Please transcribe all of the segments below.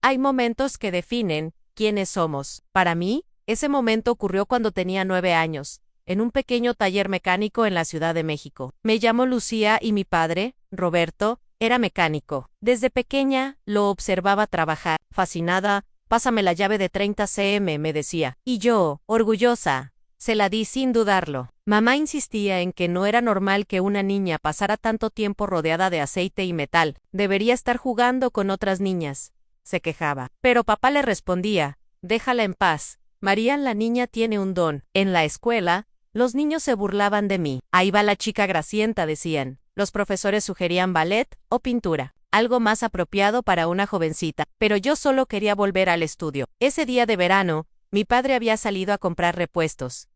Hay momentos que definen quiénes somos. Para mí, ese momento ocurrió cuando tenía 9 años, en un pequeño taller mecánico en la Ciudad de México. Me llamo Lucía y mi padre, Roberto, era mecánico. Desde pequeña lo observaba trabajar, fascinada. Pásame la llave de 30 cm, me decía. Y yo, orgullosa, se la di sin dudarlo. Mamá insistía en que no era normal que una niña pasara tanto tiempo rodeada de aceite y metal. Debería estar jugando con otras niñas, se quejaba. Pero papá le respondía, déjala en paz. María, la niña tiene un don. En la escuela, los niños se burlaban de mí. Ahí va la chica grasienta, decían. Los profesores sugerían ballet o pintura, algo más apropiado para una jovencita, pero yo solo quería volver al estudio. Ese día de verano, mi padre había salido a comprar repuestos.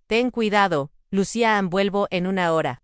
Ten cuidado, Lucía, vuelvo en una hora.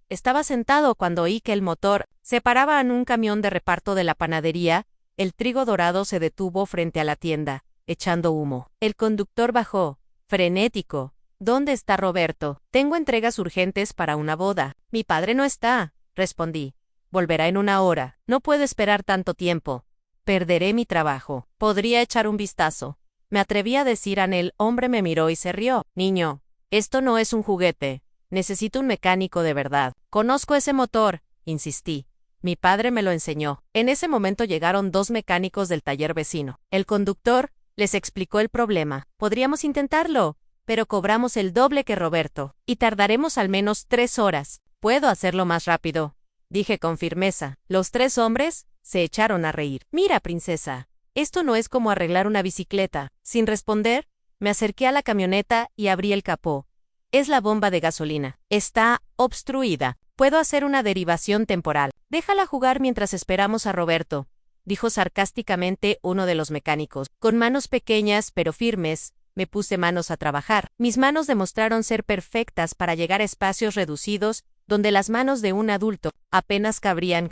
Estaba sentado cuando oí que el motor se paraba en un camión de reparto de la panadería. El trigo dorado se detuvo frente a la tienda, echando humo. El conductor bajó, frenético. ¿Dónde está Roberto? Tengo entregas urgentes para una boda. Mi padre no está, respondí. Volverá en una hora. No puedo esperar tanto tiempo. Perderé mi trabajo. Podría echar un vistazo. Me atreví a decir. El hombre me miró y se rió. Niño, esto no es un juguete. Necesito un mecánico de verdad. Conozco ese motor, insistí. Mi padre me lo enseñó. En ese momento llegaron 2 mecánicos del taller vecino. El conductor les explicó el problema. Podríamos intentarlo, pero cobramos el doble que Roberto, y tardaremos al menos 3 horas. Puedo hacerlo más rápido, dije con firmeza. Los 3 hombres se echaron a reír. Mira, princesa, esto no es como arreglar una bicicleta. Sin responder, me acerqué a la camioneta y abrí el capó. Es la bomba de gasolina. Está obstruida. Puedo hacer una derivación temporal. Déjala jugar mientras esperamos a Roberto, dijo sarcásticamente uno de los mecánicos. Con manos pequeñas pero firmes, me puse manos a trabajar. Mis manos demostraron ser perfectas para llegar a espacios reducidos donde las manos de un adulto apenas cabrían.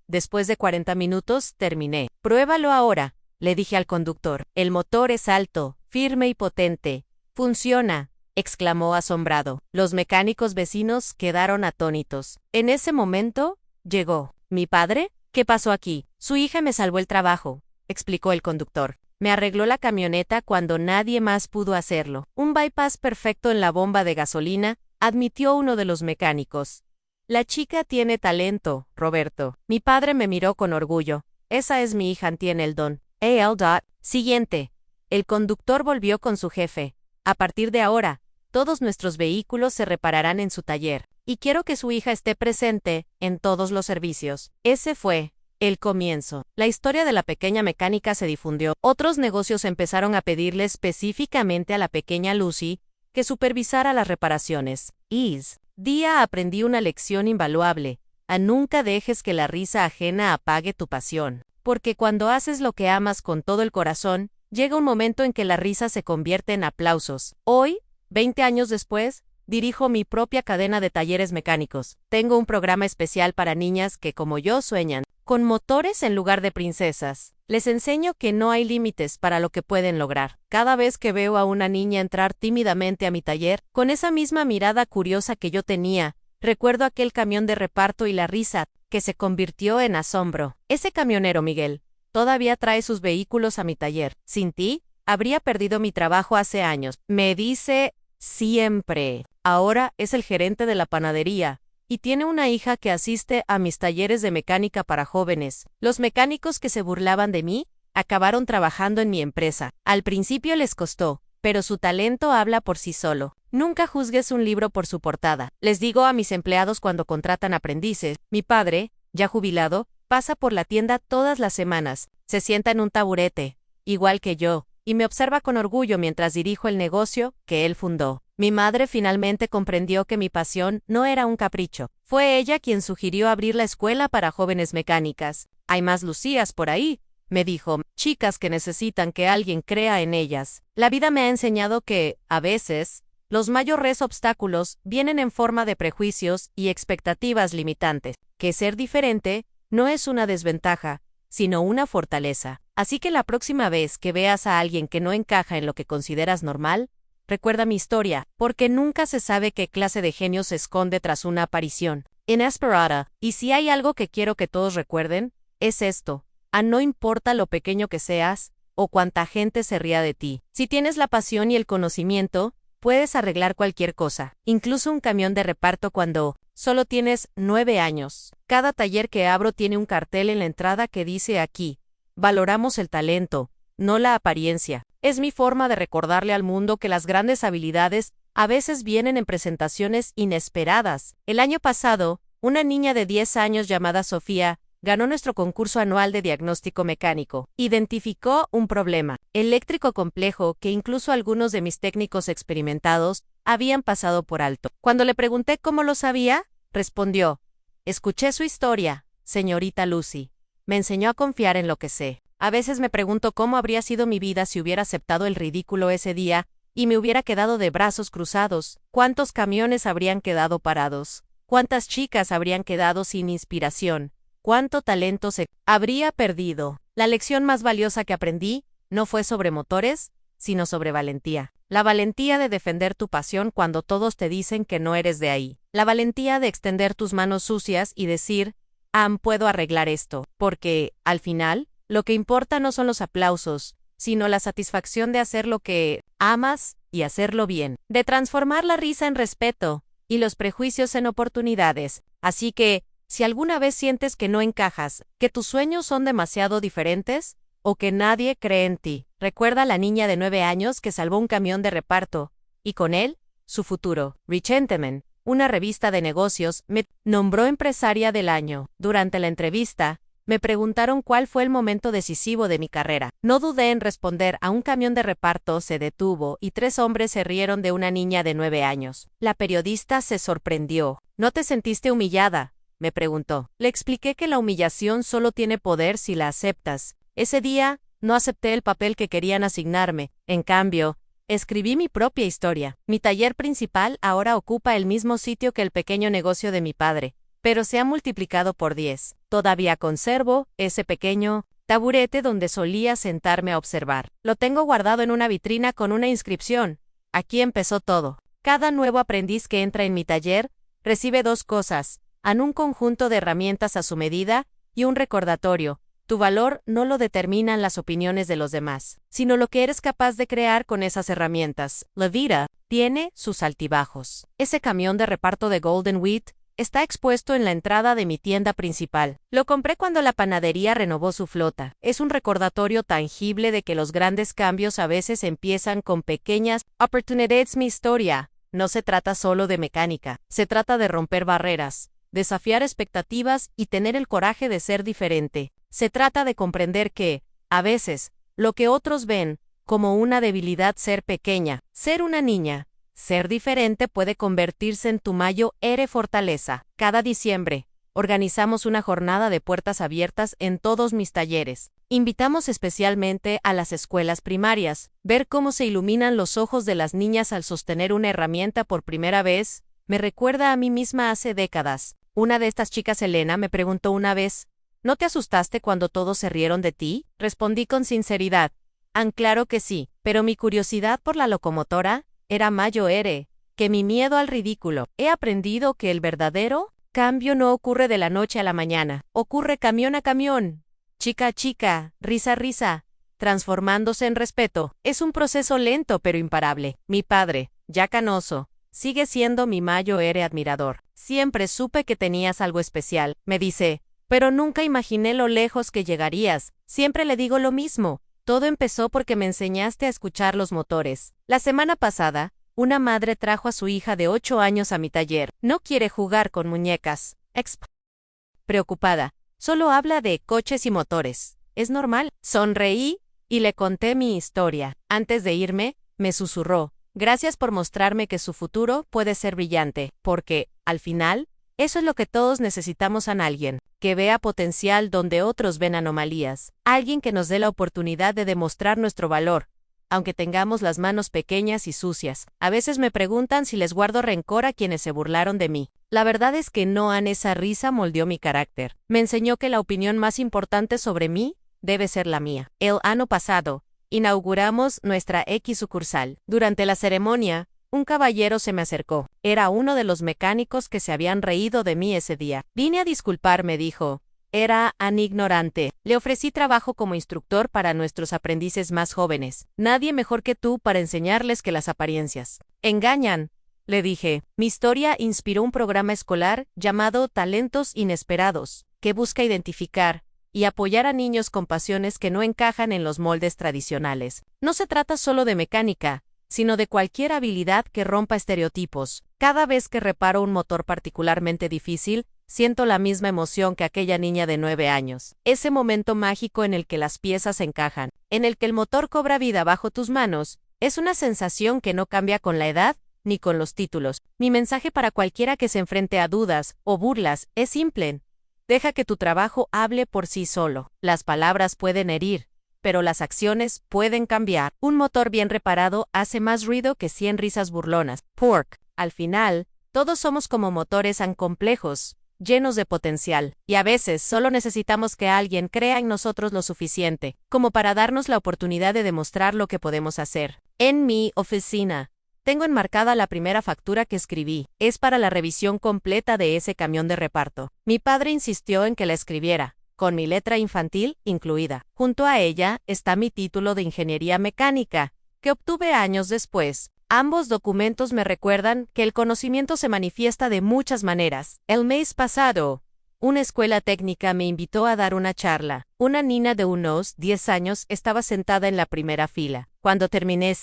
Después de 40 minutos, terminé. Pruébalo ahora, le dije al conductor. El motor es alto, firme y potente. Funciona, exclamó asombrado. Los mecánicos vecinos quedaron atónitos. En ese momento, llegó. ¿Mi padre? ¿Qué pasó aquí? Su hija me salvó el trabajo, explicó el conductor. Me arregló la camioneta cuando nadie más pudo hacerlo. Un bypass perfecto en la bomba de gasolina, admitió uno de los mecánicos. La chica tiene talento, Roberto. Mi padre me miró con orgullo. Esa es mi hija, tiene el don. Siguiente. El conductor volvió con su jefe. A partir de ahora, todos nuestros vehículos se repararán en su taller. Y quiero que su hija esté presente en todos los servicios. Ese fue el comienzo. La historia de la pequeña mecánica se difundió. Otros negocios empezaron a pedirle específicamente a la pequeña Lucy que supervisara las reparaciones. Día aprendí una lección invaluable. A nunca dejes que la risa ajena apague tu pasión. Porque cuando haces lo que amas con todo el corazón, llega un momento en que la risa se convierte en aplausos. Hoy, 20 años después, dirijo mi propia cadena de talleres mecánicos. Tengo un programa especial para niñas que, como yo, sueñan con motores en lugar de princesas. Les enseño que no hay límites para lo que pueden lograr. Cada vez que veo a una niña entrar tímidamente a mi taller, con esa misma mirada curiosa que yo tenía, recuerdo aquel camión de reparto y la risa que se convirtió en asombro. Ese camionero, Miguel, todavía trae sus vehículos a mi taller. Sin ti, habría perdido mi trabajo hace años. Me dice siempre. Ahora es el gerente de la panadería y tiene una hija que asiste a mis talleres de mecánica para jóvenes. Los mecánicos que se burlaban de mí acabaron trabajando en mi empresa. Al principio les costó, pero su talento habla por sí solo. Nunca juzgues un libro por su portada. Les digo a mis empleados cuando contratan aprendices. Mi padre, ya jubilado, pasa por la tienda todas las semanas. Se sienta en un taburete, igual que yo, y me observa con orgullo mientras dirijo el negocio que él fundó. Mi madre finalmente comprendió que mi pasión no era un capricho. Fue ella quien sugirió abrir la escuela para jóvenes mecánicas. Hay más Lucías por ahí, me dijo, chicas que necesitan que alguien crea en ellas. La vida me ha enseñado que, a veces, los mayores obstáculos vienen en forma de prejuicios y expectativas limitantes. Que ser diferente no es una desventaja, sino una fortaleza. Así que la próxima vez que veas a alguien que no encaja en lo que consideras normal, recuerda mi historia, porque nunca se sabe qué clase de genio se esconde tras una aparición inesperada. Y si hay algo que quiero que todos recuerden, es esto. no importa lo pequeño que seas, o cuánta gente se ría de ti. Si tienes la pasión y el conocimiento, puedes arreglar cualquier cosa, incluso un camión de reparto cuando solo tienes 9 años. Cada taller que abro tiene un cartel en la entrada que dice aquí, valoramos el talento, no la apariencia. Es mi forma de recordarle al mundo que las grandes habilidades a veces vienen en presentaciones inesperadas. El año pasado, una niña de 10 años llamada Sofía ganó nuestro concurso anual de diagnóstico mecánico. Identificó un problema eléctrico complejo que incluso algunos de mis técnicos experimentados habían pasado por alto. Cuando le pregunté cómo lo sabía, respondió, escuché su historia, señorita Lucy. Me enseñó a confiar en lo que sé. A veces me pregunto cómo habría sido mi vida si hubiera aceptado el ridículo ese día y me hubiera quedado de brazos cruzados. ¿Cuántos camiones habrían quedado parados? ¿Cuántas chicas habrían quedado sin inspiración? ¿Cuánto talento se habría perdido? La lección más valiosa que aprendí no fue sobre motores, sino sobre valentía. La valentía de defender tu pasión cuando todos te dicen que no eres de ahí. La valentía de extender tus manos sucias y decir, puedo arreglar esto. Porque, al final, lo que importa no son los aplausos, sino la satisfacción de hacer lo que amas y hacerlo bien. De transformar la risa en respeto y los prejuicios en oportunidades. Así que, si alguna vez sientes que no encajas, que tus sueños son demasiado diferentes, o que nadie cree en ti, recuerda a la niña de 9 años que salvó un camión de reparto, y con él, su futuro. Rich Gentleman, una revista de negocios, me nombró empresaria del año. Durante la entrevista, me preguntaron cuál fue el momento decisivo de mi carrera. No dudé en responder. A un camión de reparto se detuvo y 3 hombres se rieron de una niña de 9 años. La periodista se sorprendió. ¿No te sentiste humillada?, me preguntó. Le expliqué que la humillación solo tiene poder si la aceptas. Ese día, no acepté el papel que querían asignarme. En cambio, escribí mi propia historia. Mi taller principal ahora ocupa el mismo sitio que el pequeño negocio de mi padre, pero se ha multiplicado por 10. Todavía conservo ese pequeño taburete donde solía sentarme a observar. Lo tengo guardado en una vitrina con una inscripción. Aquí empezó todo. Cada nuevo aprendiz que entra en mi taller recibe 2 cosas. Un conjunto de herramientas a su medida y un recordatorio. Tu valor no lo determinan las opiniones de los demás, sino lo que eres capaz de crear con esas herramientas. La vida tiene sus altibajos. Ese camión de reparto de Golden Wheat está expuesto en la entrada de mi tienda principal. Lo compré cuando la panadería renovó su flota. Es un recordatorio tangible de que los grandes cambios a veces empiezan con pequeñas oportunidades. Mi historia no se trata solo de mecánica, se trata de romper barreras, desafiar expectativas y tener el coraje de ser diferente. Se trata de comprender que, a veces, lo que otros ven como una debilidad, ser pequeña, ser una niña, ser diferente puede convertirse en tu mayor fortaleza. Cada diciembre, organizamos una jornada de puertas abiertas en todos mis talleres. Invitamos especialmente a las escuelas primarias. Ver cómo se iluminan los ojos de las niñas al sostener una herramienta por primera vez, me recuerda a mí misma hace décadas. Una de estas chicas, Elena, me preguntó una vez, ¿no te asustaste cuando todos se rieron de ti? Respondí con sinceridad, claro que sí, pero mi curiosidad por la locomotora era mayor que mi miedo al ridículo. He aprendido que el verdadero cambio no ocurre de la noche a la mañana, ocurre camión a camión, chica a chica, risa a risa, transformándose en respeto. Es un proceso lento pero imparable. Mi padre, ya canoso, sigue siendo mi mayor admirador. Siempre supe que tenías algo especial, me dice, pero nunca imaginé lo lejos que llegarías. Siempre le digo lo mismo. Todo empezó porque me enseñaste a escuchar los motores. La semana pasada, una madre trajo a su hija de 8 años a mi taller. No quiere jugar con muñecas. Preocupada. Solo habla de coches y motores. ¿Es normal? Sonreí y le conté mi historia. Antes de irme, me susurró. Gracias por mostrarme que su futuro puede ser brillante, porque, al final, eso es lo que todos necesitamos en alguien, que vea potencial donde otros ven anomalías. Alguien que nos dé la oportunidad de demostrar nuestro valor, aunque tengamos las manos pequeñas y sucias. A veces me preguntan si les guardo rencor a quienes se burlaron de mí. La verdad es que no. Esa risa moldeó mi carácter. Me enseñó que la opinión más importante sobre mí debe ser la mía. El año pasado, inauguramos nuestra X sucursal. Durante la ceremonia, un caballero se me acercó. Era uno de los mecánicos que se habían reído de mí ese día. Vine a disculparme, dijo. Era an ignorante. Le ofrecí trabajo como instructor para nuestros aprendices más jóvenes. Nadie mejor que tú para enseñarles que las apariencias engañan, le dije. Mi historia inspiró un programa escolar llamado Talentos Inesperados, que busca identificar y apoyar a niños con pasiones que no encajan en los moldes tradicionales. No se trata solo de mecánica, sino de cualquier habilidad que rompa estereotipos. Cada vez que reparo un motor particularmente difícil, siento la misma emoción que aquella niña de 9 años. Ese momento mágico en el que las piezas encajan, en el que el motor cobra vida bajo tus manos, es una sensación que no cambia con la edad ni con los títulos. Mi mensaje para cualquiera que se enfrente a dudas o burlas es simple. Deja que tu trabajo hable por sí solo. Las palabras pueden herir, pero las acciones pueden cambiar. Un motor bien reparado hace más ruido que 100 risas burlonas. Pork. Al final, todos somos como motores tan complejos, llenos de potencial, y a veces solo necesitamos que alguien crea en nosotros lo suficiente, como para darnos la oportunidad de demostrar lo que podemos hacer. En mi oficina, tengo enmarcada la primera factura que escribí. Es para la revisión completa de ese camión de reparto. Mi padre insistió en que la escribiera, con mi letra infantil incluida. Junto a ella está mi título de ingeniería mecánica, que obtuve años después. Ambos documentos me recuerdan que el conocimiento se manifiesta de muchas maneras. El mes pasado, una escuela técnica me invitó a dar una charla. Una niña de unos 10 años estaba sentada en la primera fila. Cuando terminé,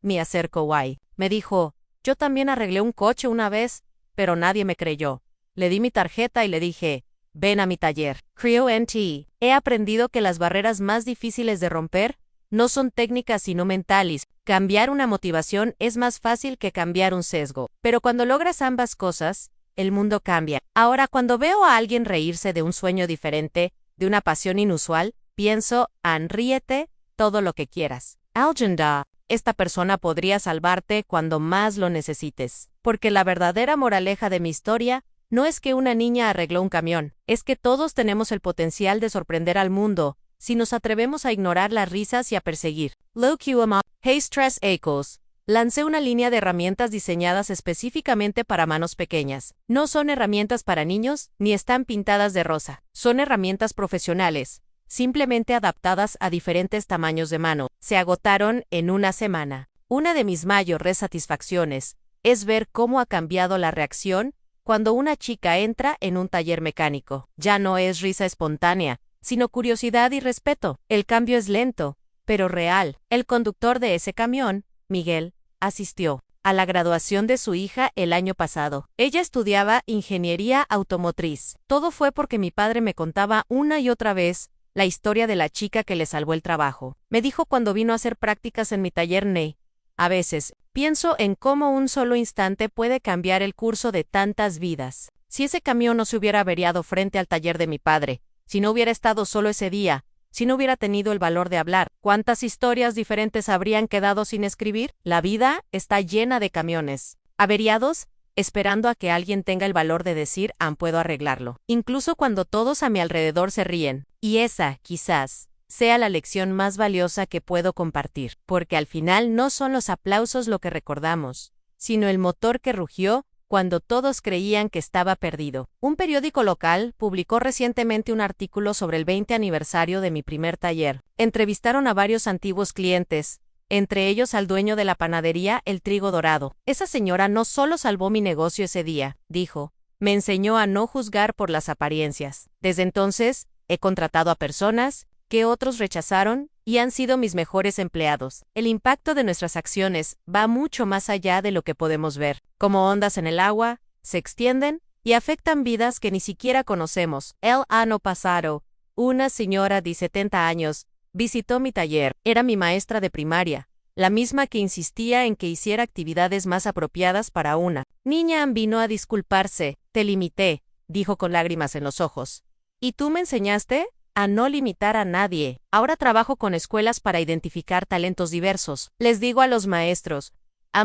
me acercó Wai. Me dijo, yo también arreglé un coche una vez, pero nadie me creyó. Le di mi tarjeta y le dije, ven a mi taller. CryoNT. He aprendido que las barreras más difíciles de romper no son técnicas sino mentales. Cambiar una motivación es más fácil que cambiar un sesgo. Pero cuando logras ambas cosas, el mundo cambia. Ahora, cuando veo a alguien reírse de un sueño diferente, de una pasión inusual, pienso, ríete todo lo que quieras. Aljanda. Esta persona podría salvarte cuando más lo necesites. Porque la verdadera moraleja de mi historia no es que una niña arregló un camión, es que todos tenemos el potencial de sorprender al mundo, si nos atrevemos a ignorar las risas y a perseguir. Low QMA. Hey Stress Echoes. Lancé una línea de herramientas diseñadas específicamente para manos pequeñas. No son herramientas para niños, ni están pintadas de rosa. Son herramientas profesionales, simplemente adaptadas a diferentes tamaños de mano. Se agotaron en una semana. Una de mis mayores satisfacciones es ver cómo ha cambiado la reacción cuando una chica entra en un taller mecánico. Ya no es risa espontánea, sino curiosidad y respeto. El cambio es lento, pero real. El conductor de ese camión, Miguel, asistió a la graduación de su hija el año pasado. Ella estudiaba ingeniería automotriz. Todo fue porque mi padre me contaba una y otra vez la historia de la chica que le salvó el trabajo. Me dijo cuando vino a hacer prácticas en mi taller Ney. A veces, pienso en cómo un solo instante puede cambiar el curso de tantas vidas. Si ese camión no se hubiera averiado frente al taller de mi padre, si no hubiera estado solo ese día, si no hubiera tenido el valor de hablar, ¿cuántas historias diferentes habrían quedado sin escribir? La vida está llena de camiones averiados, esperando a que alguien tenga el valor de decir, puedo arreglarlo. Incluso cuando todos a mi alrededor se ríen. Y esa, quizás, sea la lección más valiosa que puedo compartir. Porque al final no son los aplausos lo que recordamos, sino el motor que rugió cuando todos creían que estaba perdido. Un periódico local publicó recientemente un artículo sobre el 20 aniversario de mi primer taller. Entrevistaron a varios antiguos clientes, entre ellos al dueño de la panadería El Trigo Dorado. Esa señora no solo salvó mi negocio ese día, dijo, me enseñó a no juzgar por las apariencias. Desde entonces, he contratado a personas que otros rechazaron y han sido mis mejores empleados. El impacto de nuestras acciones va mucho más allá de lo que podemos ver. Como ondas en el agua, se extienden y afectan vidas que ni siquiera conocemos. El año pasado, una señora de 70 años visitó mi taller. Era mi maestra de primaria, la misma que insistía en que hiciera actividades más apropiadas para una niña. Vino a disculparse. Te limité, dijo con lágrimas en los ojos. ¿Y tú me enseñaste a no limitar a nadie? Ahora trabajo con escuelas para identificar talentos diversos. Les digo a los maestros,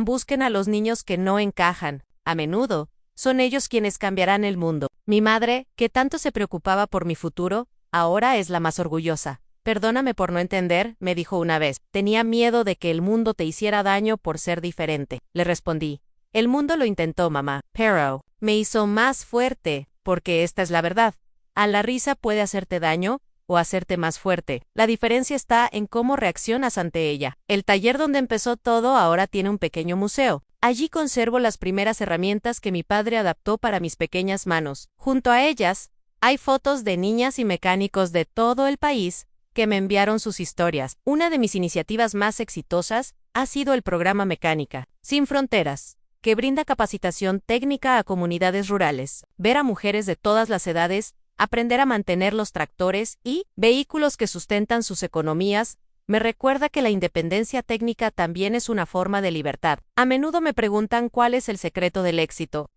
busquen a los niños que no encajan. A menudo, son ellos quienes cambiarán el mundo. Mi madre, que tanto se preocupaba por mi futuro, ahora es la más orgullosa. Perdóname por no entender, me dijo una vez. Tenía miedo de que el mundo te hiciera daño por ser diferente. Le respondí, el mundo lo intentó, mamá, pero me hizo más fuerte, porque esta es la verdad. A la risa puede hacerte daño o hacerte más fuerte. La diferencia está en cómo reaccionas ante ella. El taller donde empezó todo ahora tiene un pequeño museo. Allí conservo las primeras herramientas que mi padre adaptó para mis pequeñas manos. Junto a ellas, hay fotos de niñas y mecánicos de todo el país que me enviaron sus historias. Una de mis iniciativas más exitosas ha sido el programa Mecánica Sin Fronteras, que brinda capacitación técnica a comunidades rurales. Ver a mujeres de todas las edades aprender a mantener los tractores y vehículos que sustentan sus economías me recuerda que la independencia técnica también es una forma de libertad. A menudo me preguntan cuál es el secreto del éxito.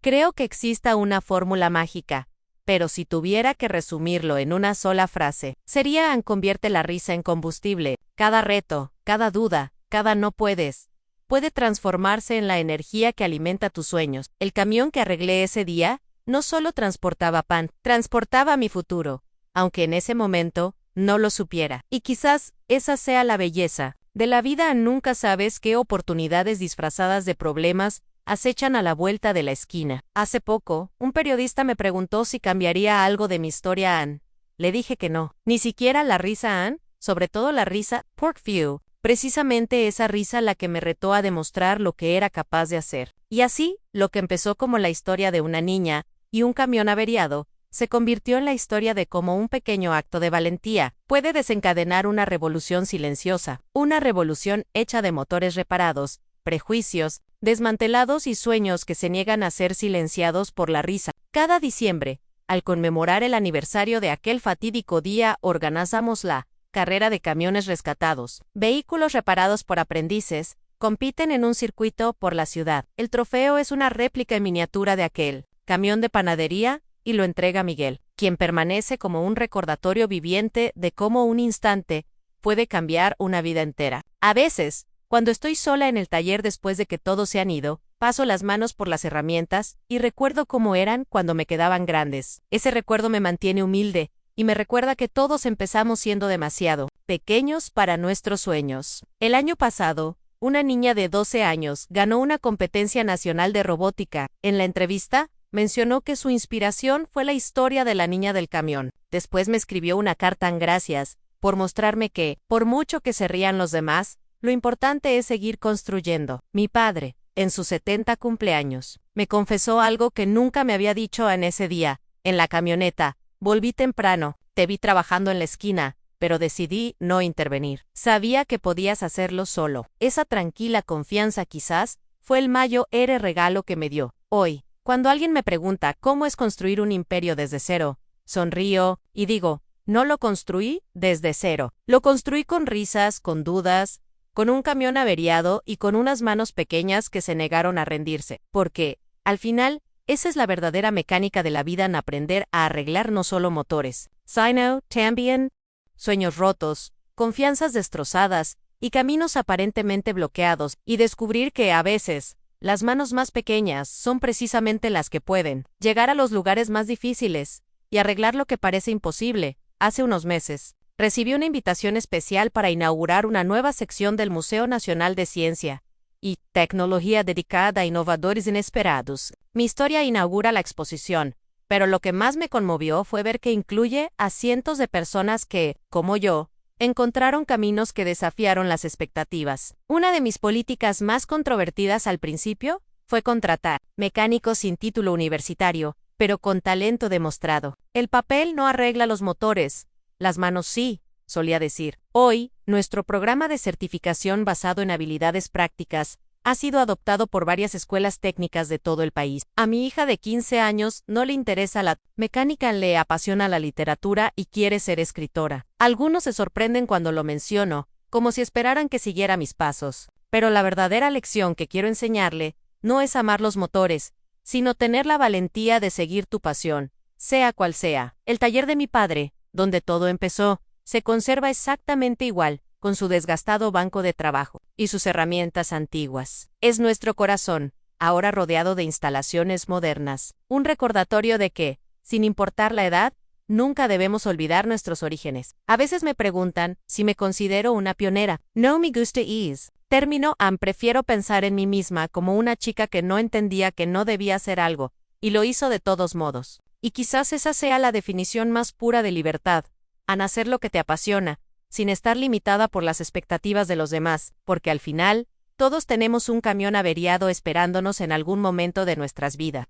Creo que exista una fórmula mágica, pero si tuviera que resumirlo en una sola frase, sería convierte la risa en combustible. Cada reto, cada duda, cada no puedes, puede transformarse en la energía que alimenta tus sueños. El camión que arreglé ese día no solo transportaba pan, transportaba mi futuro, aunque en ese momento no lo supiera. Y quizás esa sea la belleza de la vida. Nunca sabes qué oportunidades disfrazadas de problemas acechan a la vuelta de la esquina. Hace poco, un periodista me preguntó si cambiaría algo de mi historia Anne. Le dije que no. Ni siquiera la risa Anne, sobre todo la risa Porkview, precisamente esa risa la que me retó a demostrar lo que era capaz de hacer. Y así, lo que empezó como la historia de una niña y un camión averiado, se convirtió en la historia de cómo un pequeño acto de valentía puede desencadenar una revolución silenciosa, una revolución hecha de motores reparados, prejuicios, desmantelados y sueños que se niegan a ser silenciados por la risa. Cada diciembre, al conmemorar el aniversario de aquel fatídico día, organizamos la carrera de camiones rescatados. Vehículos reparados por aprendices compiten en un circuito por la ciudad. El trofeo es una réplica en miniatura de aquel camión de panadería y lo entrega Miguel, quien permanece como un recordatorio viviente de cómo un instante puede cambiar una vida entera. A veces, cuando estoy sola en el taller después de que todos se han ido, paso las manos por las herramientas y recuerdo cómo eran cuando me quedaban grandes. Ese recuerdo me mantiene humilde y me recuerda que todos empezamos siendo demasiado pequeños para nuestros sueños. El año pasado, una niña de 12 años ganó una competencia nacional de robótica. En la entrevista, mencionó que su inspiración fue la historia de la niña del camión. Después me escribió una carta en gracias por mostrarme que, por mucho que se rían los demás, lo importante es seguir construyendo. Mi padre, en sus 70 cumpleaños, me confesó algo que nunca me había dicho en ese día. En la camioneta, volví temprano, te vi trabajando en la esquina, pero decidí no intervenir. Sabía que podías hacerlo solo. Esa tranquila confianza quizás fue el mayor regalo que me dio. Hoy, cuando alguien me pregunta cómo es construir un imperio desde cero, sonrío y digo, no lo construí desde cero. Lo construí con risas, con dudas, con un camión averiado y con unas manos pequeñas que se negaron a rendirse. Porque, al final, esa es la verdadera mecánica de la vida, en aprender a arreglar no solo motores, sino también sueños rotos, confianzas destrozadas y caminos aparentemente bloqueados, y descubrir que a veces las manos más pequeñas son precisamente las que pueden llegar a los lugares más difíciles y arreglar lo que parece imposible. Hace unos meses, recibí una invitación especial para inaugurar una nueva sección del Museo Nacional de Ciencia y Tecnología dedicada a innovadores inesperados. Mi historia inaugura la exposición, pero lo que más me conmovió fue ver que incluye a cientos de personas que, como yo, encontraron caminos que desafiaron las expectativas. Una de mis políticas más controvertidas al principio fue contratar mecánicos sin título universitario, pero con talento demostrado. El papel no arregla los motores, las manos sí, solía decir. Hoy, nuestro programa de certificación basado en habilidades prácticas ha sido adoptado por varias escuelas técnicas de todo el país. A mi hija de 15 años no le interesa la mecánica, le apasiona la literatura y quiere ser escritora. Algunos se sorprenden cuando lo menciono, como si esperaran que siguiera mis pasos. Pero la verdadera lección que quiero enseñarle no es amar los motores, sino tener la valentía de seguir tu pasión, sea cual sea. El taller de mi padre, donde todo empezó, se conserva exactamente igual, con su desgastado banco de trabajo y sus herramientas antiguas. Es nuestro corazón, ahora rodeado de instalaciones modernas, un recordatorio de que, sin importar la edad, nunca debemos olvidar nuestros orígenes. A veces me preguntan si me considero una pionera. No me gusta ese término, prefiero pensar en mí misma como una chica que no entendía que no debía hacer algo, y lo hizo de todos modos. Y quizás esa sea la definición más pura de libertad, en hacer lo que te apasiona, sin estar limitada por las expectativas de los demás, porque al final, todos tenemos un camión averiado esperándonos en algún momento de nuestras vidas,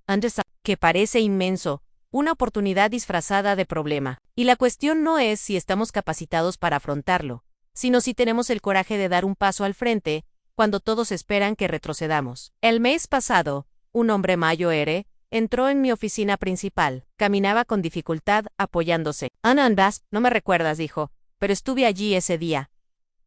que parece inmenso, una oportunidad disfrazada de problema. Y la cuestión no es si estamos capacitados para afrontarlo, sino si tenemos el coraje de dar un paso al frente, cuando todos esperan que retrocedamos. El mes pasado, un hombre mayor entró en mi oficina principal. Caminaba con dificultad, apoyándose. Ana Andas, no me recuerdas, dijo, pero estuve allí ese día.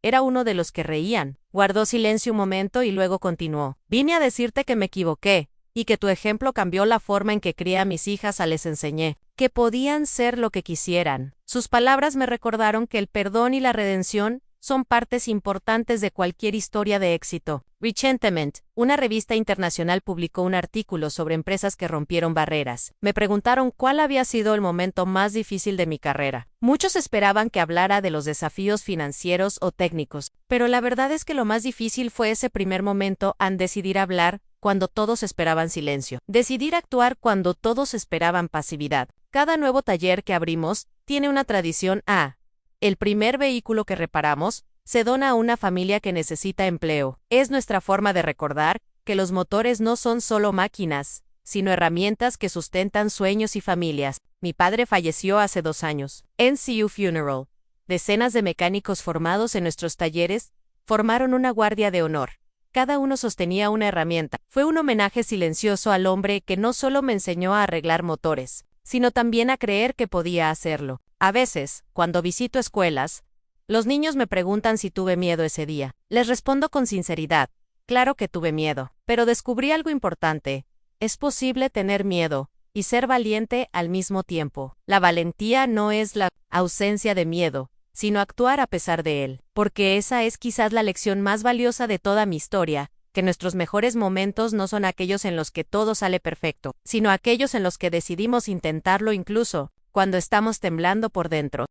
Era uno de los que reían. Guardó silencio un momento y luego continuó. Vine a decirte que me equivoqué, y que tu ejemplo cambió la forma en que crié a mis hijas. Les enseñé que podían ser lo que quisieran. Sus palabras me recordaron que el perdón y la redención son partes importantes de cualquier historia de éxito. Recientemente, una revista internacional publicó un artículo sobre empresas que rompieron barreras. Me preguntaron cuál había sido el momento más difícil de mi carrera. Muchos esperaban que hablara de los desafíos financieros o técnicos, pero la verdad es que lo más difícil fue ese primer momento en decidir hablar cuando todos esperaban silencio. Decidir actuar cuando todos esperaban pasividad. Cada nuevo taller que abrimos tiene una tradición A. El primer vehículo que reparamos se dona a una familia que necesita empleo. Es nuestra forma de recordar que los motores no son solo máquinas, sino herramientas que sustentan sueños y familias. Mi padre falleció hace 2 años. NCU Funeral. Decenas de mecánicos formados en nuestros talleres formaron una guardia de honor. Cada uno sostenía una herramienta. Fue un homenaje silencioso al hombre que no solo me enseñó a arreglar motores, sino también a creer que podía hacerlo. A veces, cuando visito escuelas, los niños me preguntan si tuve miedo ese día. Les respondo con sinceridad, claro que tuve miedo, pero descubrí algo importante. Es posible tener miedo y ser valiente al mismo tiempo. La valentía no es la ausencia de miedo, sino actuar a pesar de él, porque esa es quizás la lección más valiosa de toda mi historia, que nuestros mejores momentos no son aquellos en los que todo sale perfecto, sino aquellos en los que decidimos intentarlo incluso cuando estamos temblando por dentro.